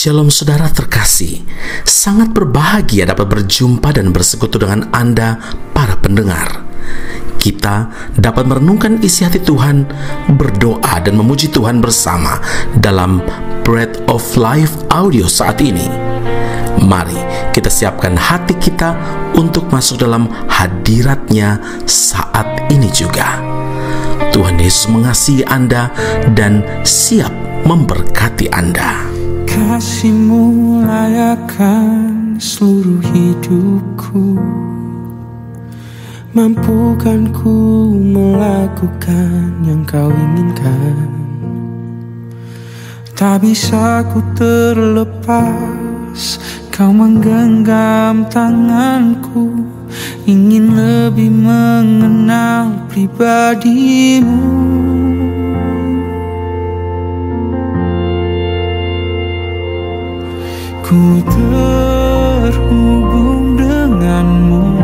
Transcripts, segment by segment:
Shalom saudara terkasih, sangat berbahagia dapat berjumpa dan bersekutu dengan Anda para pendengar. Kita dapat merenungkan isi hati Tuhan, berdoa dan memuji Tuhan bersama dalam Bread of Life audio saat ini. Mari kita siapkan hati kita untuk masuk dalam hadirat-Nya saat ini juga. Tuhan Yesus mengasihi Anda dan siap memberkati Anda. Kasih-Mu layakkan seluruh hidupku, mampukan ku melakukan yang Kau inginkan. Tak bisa ku terlepas, Kau menggenggam tanganku, ingin lebih mengenal pribadi-Mu. Ku terhubung denganmu,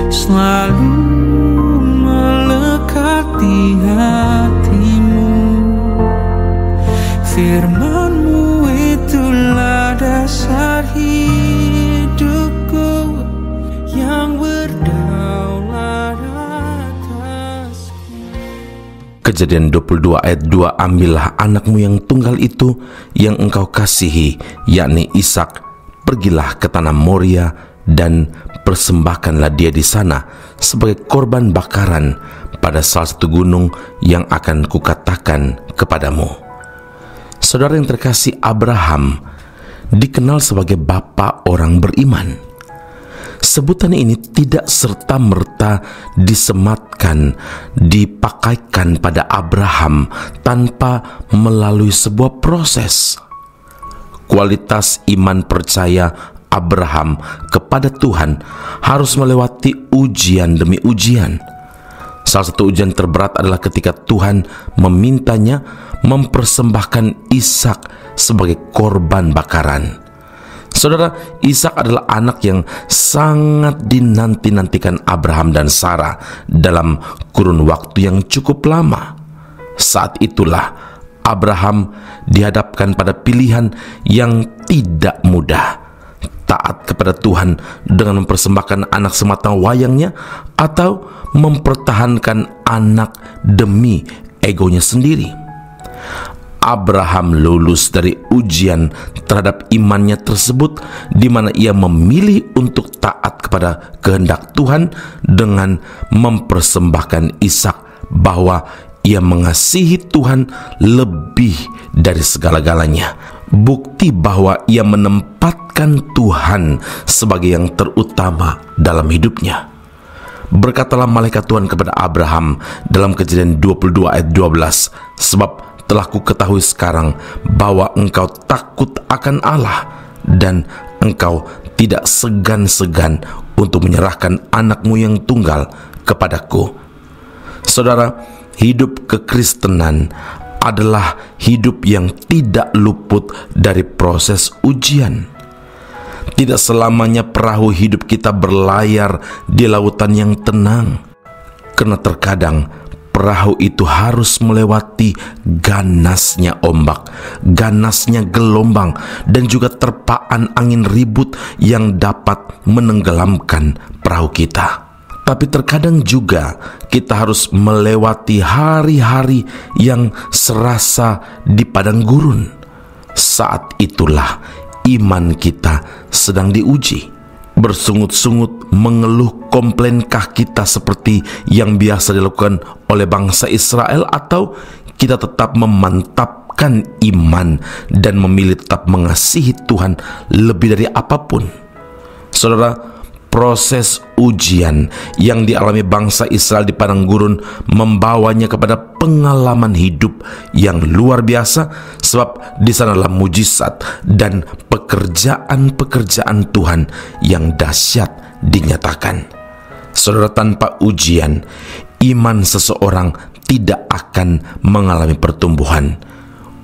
selalu melekat di hatimu. Firman-Mu itulah dasar hidupku yang berdaulat atasku. Kejadian 22 ayat 2, ambillah anakmu yang tunggal itu yang engkau kasihi, yakni Ishak, pergilah ke tanah Moria dan persembahkanlah dia di sana sebagai korban bakaran pada salah satu gunung yang akan kukatakan kepadamu. Saudara yang terkasih, Abraham dikenal sebagai bapa orang beriman. Sebutan ini tidak serta-merta disematkan, dipakaikan pada Abraham tanpa melalui sebuah proses. Kualitas iman percaya Abraham kepada Tuhan harus melewati ujian demi ujian. Salah satu ujian terberat adalah ketika Tuhan memintanya mempersembahkan Ishak sebagai korban bakaran. Saudara, Ishak adalah anak yang sangat dinanti-nantikan Abraham dan Sarah dalam kurun waktu yang cukup lama. Saat itulah Abraham dihadapkan pada pilihan yang tidak mudah: taat kepada Tuhan dengan mempersembahkan anak sematang wayangnya, atau mempertahankan anak demi egonya sendiri. Abraham lulus dari ujian terhadap imannya tersebut, di mana ia memilih untuk taat kepada kehendak Tuhan dengan mempersembahkan Ishak, bahwa ia mengasihi Tuhan lebih dari segala-galanya. Bukti bahwa ia menempatkan Tuhan sebagai yang terutama dalam hidupnya. Berkatalah malaikat Tuhan kepada Abraham dalam Kejadian 22 ayat 12, sebab telah ku ketahui sekarang bahwa engkau takut akan Allah, dan engkau tidak segan-segan untuk menyerahkan anakmu yang tunggal kepadaku. Saudara, hidup kekristenan adalah hidup yang tidak luput dari proses ujian. Tidak selamanya perahu hidup kita berlayar di lautan yang tenang, karena terkadang perahu itu harus melewati ganasnya ombak, ganasnya gelombang, dan juga terpaan angin ribut yang dapat menenggelamkan perahu kita. Tapi terkadang juga kita harus melewati hari-hari yang serasa di padang gurun. Saat itulah iman kita sedang diuji. Bersungut-sungut mengeluh, komplainkah kita seperti yang biasa dilakukan oleh bangsa Israel, atau kita tetap memantapkan iman dan memilih tetap mengasihi Tuhan lebih dari apapun? Saudara, proses ujian yang dialami bangsa Israel di padang gurun membawanya kepada pengalaman hidup yang luar biasa, sebab di sanalah mujizat dan pekerjaan-pekerjaan Tuhan yang dahsyat dinyatakan. Saudara, tanpa ujian, iman seseorang tidak akan mengalami pertumbuhan.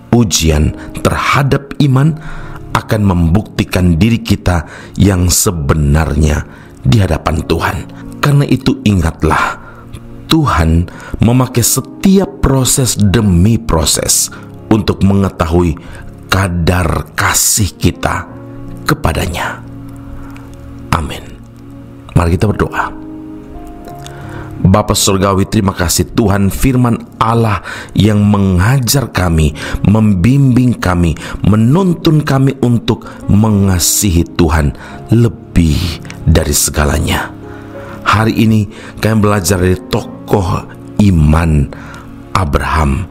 Ujian terhadap iman akan membuktikan diri kita yang sebenarnya di hadapan Tuhan. Karena itu ingatlah, Tuhan memakai setiap proses demi proses untuk mengetahui kadar kasih kita kepadanya. Amin. Mari kita berdoa. Bapa Surgawi, terima kasih Tuhan, firman Allah yang mengajar kami, membimbing kami, menuntun kami untuk mengasihi Tuhan lebih dari segalanya. Hari ini kami belajar dari tokoh iman Abraham.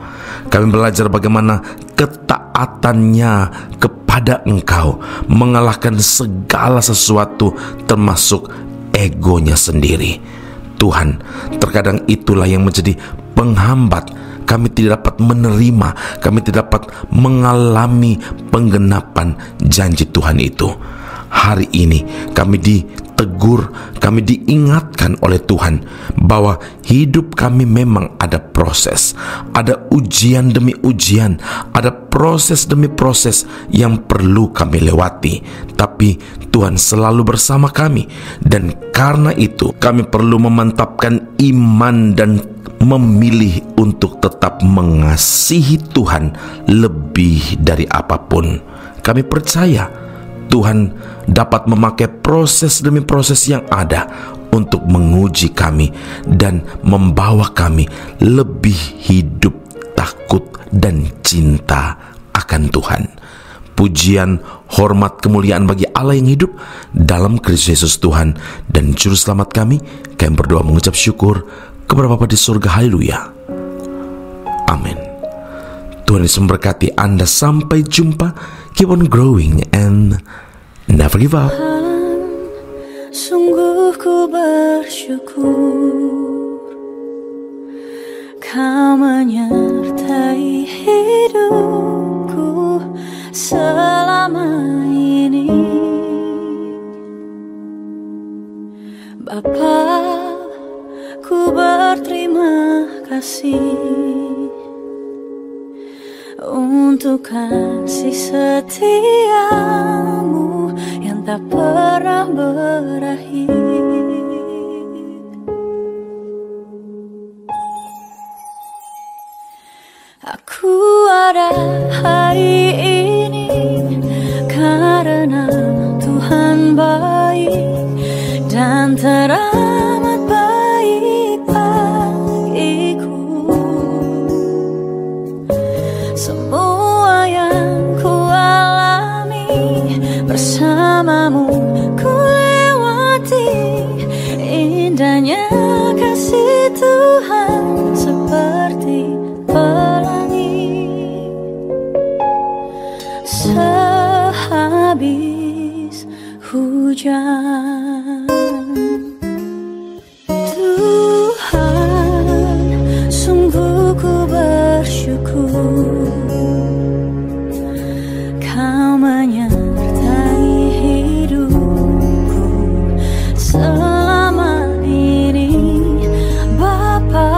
Kami belajar bagaimana ketaatannya kepada Engkau mengalahkan segala sesuatu, termasuk egonya sendiri. Tuhan, terkadang itulah yang menjadi penghambat. Kami tidak dapat menerima, kami tidak dapat mengalami penggenapan janji Tuhan itu. Hari ini kami ditegur, kami diingatkan oleh Tuhan bahwa hidup kami memang ada proses, ada ujian demi ujian, ada proses demi proses yang perlu kami lewati. Tapi Tuhan selalu bersama kami, dan karena itu kami perlu memantapkan iman dan memilih untuk tetap mengasihi Tuhan lebih dari apapun. Kami percaya Tuhan dapat memakai proses demi proses yang ada untuk menguji kami dan membawa kami lebih hidup takut dan cinta akan Tuhan. Pujian, hormat, kemuliaan bagi Allah yang hidup dalam Kristus Yesus Tuhan dan Juru Selamat kami. Kami berdoa mengucap syukur kepada Bapa di surga. Haleluya. Amin. Tuhan Yesus memberkati Anda. Sampai jumpa. Keep on growing and never give up. Sungguh ku bersyukur Kau menyertai hidupku selama ini. Bapa, ku berterima kasih untuk kasih setiamu yang tak pernah berakhir. Aku ada hari ini karena Tuhan baik dan teramat baik bagiku. Semua yang ku alami bersamamu ku lewati, indahnya kasih Tuhan seperti pelangi. Sehabis hujan, Tuhan, sungguh ku bersyukur Kau menyertai hidupku selama ini. Bapa,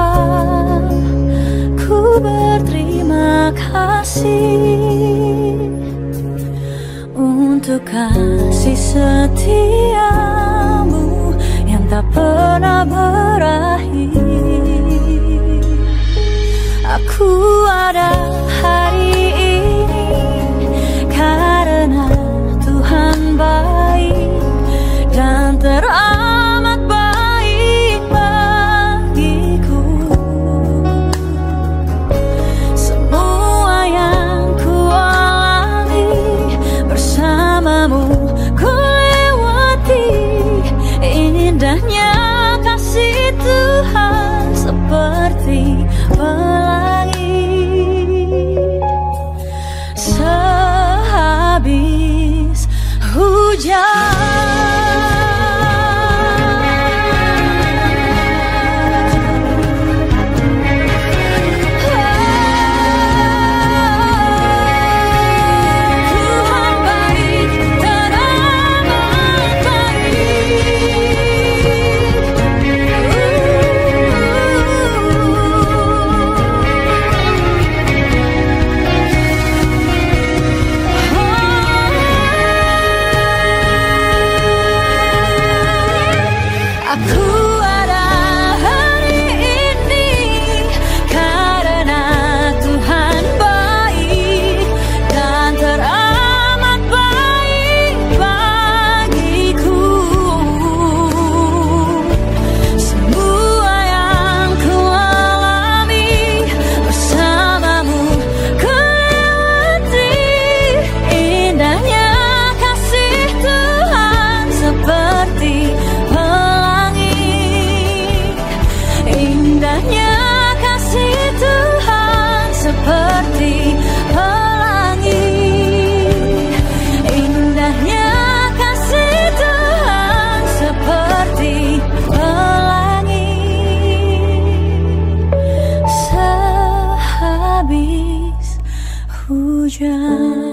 ku berterima kasih untuk kasih setiamu yang tak pernah berakhir. Aku ada hari ini karena Tuhan baik dan teramat baik bagiku. Semua yang ku alami bersamamu ku lewati, indahnya kasih Tuhan seperti pelangi. hujan.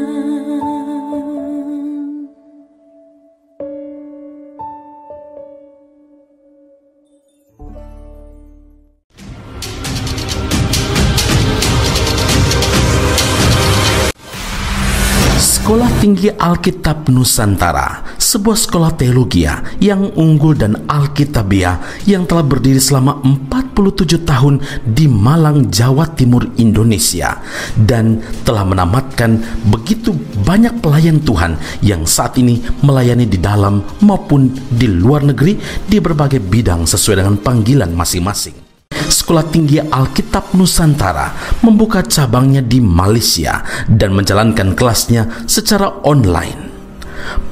Sekolah Tinggi Alkitab Nusantara, sebuah sekolah teologi yang unggul dan alkitabiah yang telah berdiri selama 47 tahun di Malang, Jawa Timur, Indonesia, dan telah menamatkan begitu banyak pelayan Tuhan yang saat ini melayani di dalam maupun di luar negeri di berbagai bidang sesuai dengan panggilan masing-masing. Sekolah Tinggi Alkitab Nusantara membuka cabangnya di Malaysia dan menjalankan kelasnya secara online.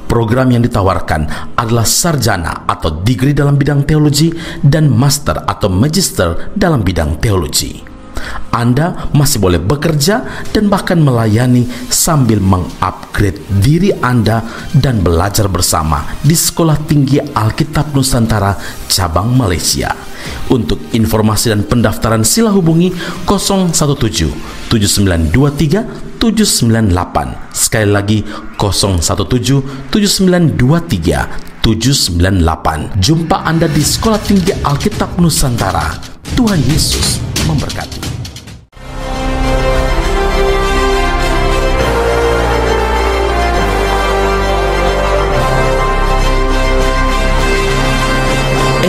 Program yang ditawarkan adalah sarjana atau degree dalam bidang teologi dan master atau magister dalam bidang teologi. Anda masih boleh bekerja dan bahkan melayani sambil mengupgrade diri Anda dan belajar bersama di Sekolah Tinggi Alkitab Nusantara cabang Malaysia. Untuk informasi dan pendaftaran sila hubungi 017 7923 798. Sekali lagi 017 7923 798. Jumpa Anda di Sekolah Tinggi Alkitab Nusantara. Tuhan Yesus memberkati.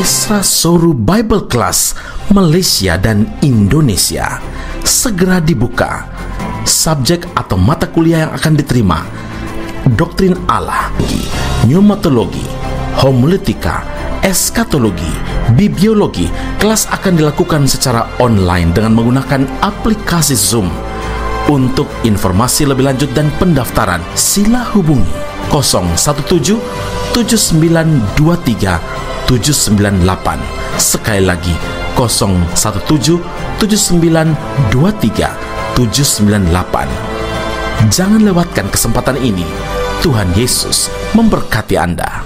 Esra Soru Bible Class Malaysia dan Indonesia segera dibuka. Subjek atau mata kuliah yang akan diterima: Doktrin Allah, Pneumatologi, Homiletika, Eskatologi, Bibliologi. Kelas akan dilakukan secara online dengan menggunakan aplikasi Zoom. Untuk informasi lebih lanjut dan pendaftaran, sila hubungi 017 7923 798. Sekali lagi 017 7923 798. Jangan lewatkan kesempatan ini. Tuhan Yesus memberkati Anda.